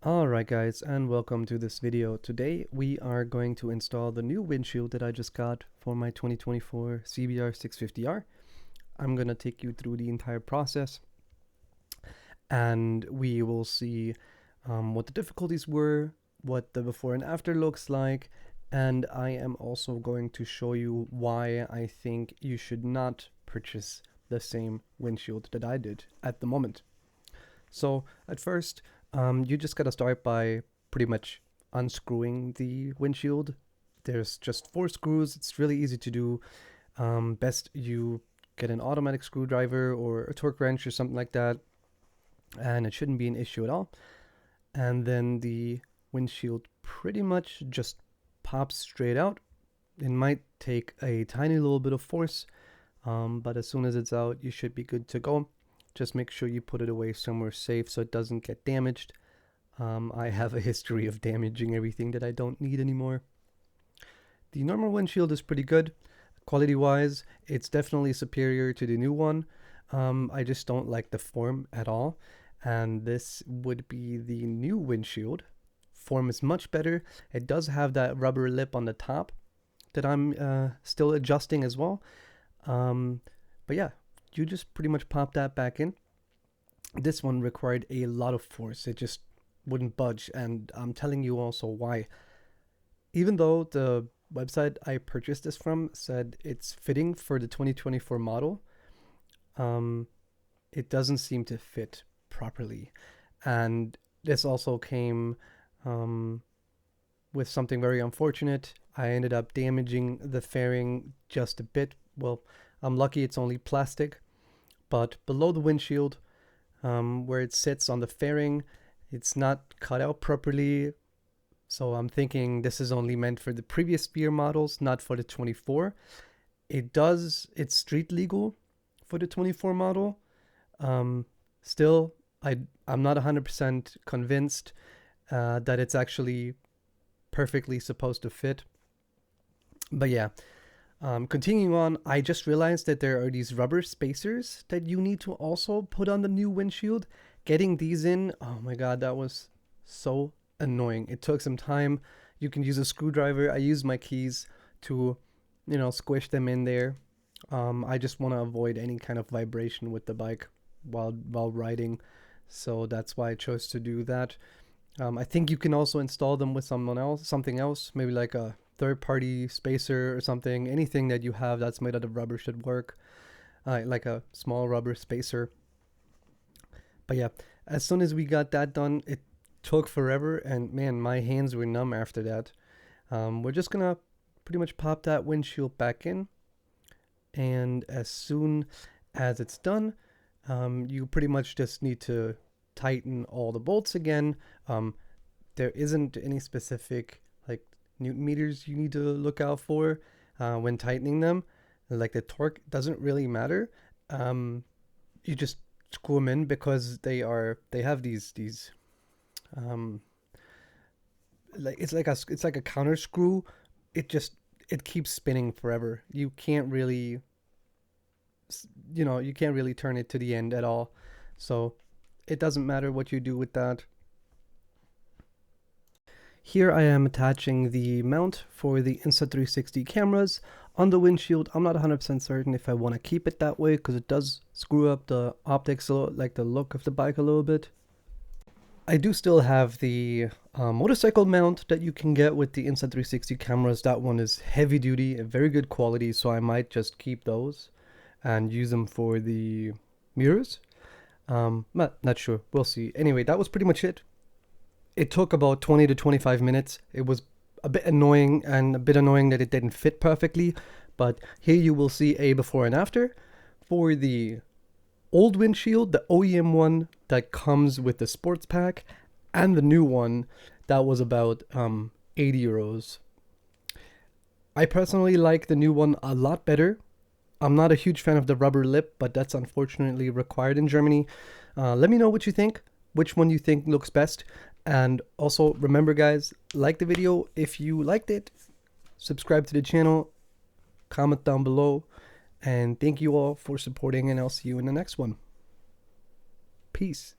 Alright guys, and welcome to this video. Today we are going to install the new windshield that I just got for my 2024 CBR650R. I'm going to take you through the entire process and we will see what the difficulties were, what the before and after looks like, and I am also going to show you why I think you should not purchase the same windshield that I did at the moment. So at first, you just gotta start by pretty much unscrewing the windshield. There's just 4 screws. It's really easy to do. Best you get an automatic screwdriver or a torque wrench or something like that, and it shouldn't be an issue at all. And then the windshield pretty much just pops straight out. It might take a tiny little bit of force, but as soon as it's out, you should be good to go. Just make sure you put it away somewhere safe so it doesn't get damaged. I have a history of damaging everything that I don't need anymore. The normal windshield is pretty good. Quality wise, it's definitely superior to the new one. I just don't like the form at all. And this would be the new windshield. Form is much better. It does have that rubber lip on the top that I'm still adjusting as well. But yeah. You just pretty much pop that back in. This one required a lot of force. It just wouldn't budge, and I'm telling you also why. Even though the website I purchased this from said it's fitting for the 2024 model, it doesn't seem to fit properly. And this also came with something very unfortunate. I ended up damaging the fairing just a bit. Well, I'm lucky it's only plastic. But below the windshield, where it sits on the fairing, it's not cut out properly. So I'm thinking this is only meant for the previous year models, not for the 24. It's street legal for the 24 model. Still, I'm not 100% convinced that it's actually perfectly supposed to fit. But yeah. Continuing on, I just realized that there are these rubber spacers that you need to also put on the new windshield. Getting these in, oh my god, that was so annoying. It took some time. You can use a screwdriver. I use my keys to, squish them in there. I just want to avoid any kind of vibration with the bike while riding, so that's why I chose to do that. I think you can also install them with something else, maybe like a third-party spacer or something. Anything that you have that's made out of rubber should work, like a small rubber spacer. But yeah, as soon as we got that done, it took forever, and man, my hands were numb after that. We're just gonna pretty much pop that windshield back in, and as soon as it's done, you pretty much just need to tighten all the bolts again. There isn't any specific Newton meters you need to look out for when tightening them. Like the torque doesn't really matter. You just screw them in because they have these it's like a counter screw. It keeps spinning forever. You can't really turn it to the end at all. So it doesn't matter what you do with that. Here I am attaching the mount for the Insta360 cameras on the windshield. I'm not 100% certain if I want to keep it that way because it does screw up the optics, like the look of the bike a little bit. I do still have the motorcycle mount that you can get with the Insta360 cameras. That one is heavy duty and very good quality, so I might just keep those and use them for the mirrors. Not sure. We'll see. Anyway, that was pretty much it. It took about 20 to 25 minutes. It was a bit annoying that it didn't fit perfectly, but here you will see a before and after. For the old windshield, the OEM one that comes with the sports pack, and the new one that was about 80 euros. I personally like the new one a lot better. I'm not a huge fan of the rubber lip, but that's unfortunately required in Germany. Let me know what you think, which one you think looks best. And also remember guys, like the video if you liked it, subscribe to the channel, comment down below, and thank you all for supporting, and I'll see you in the next one. Peace.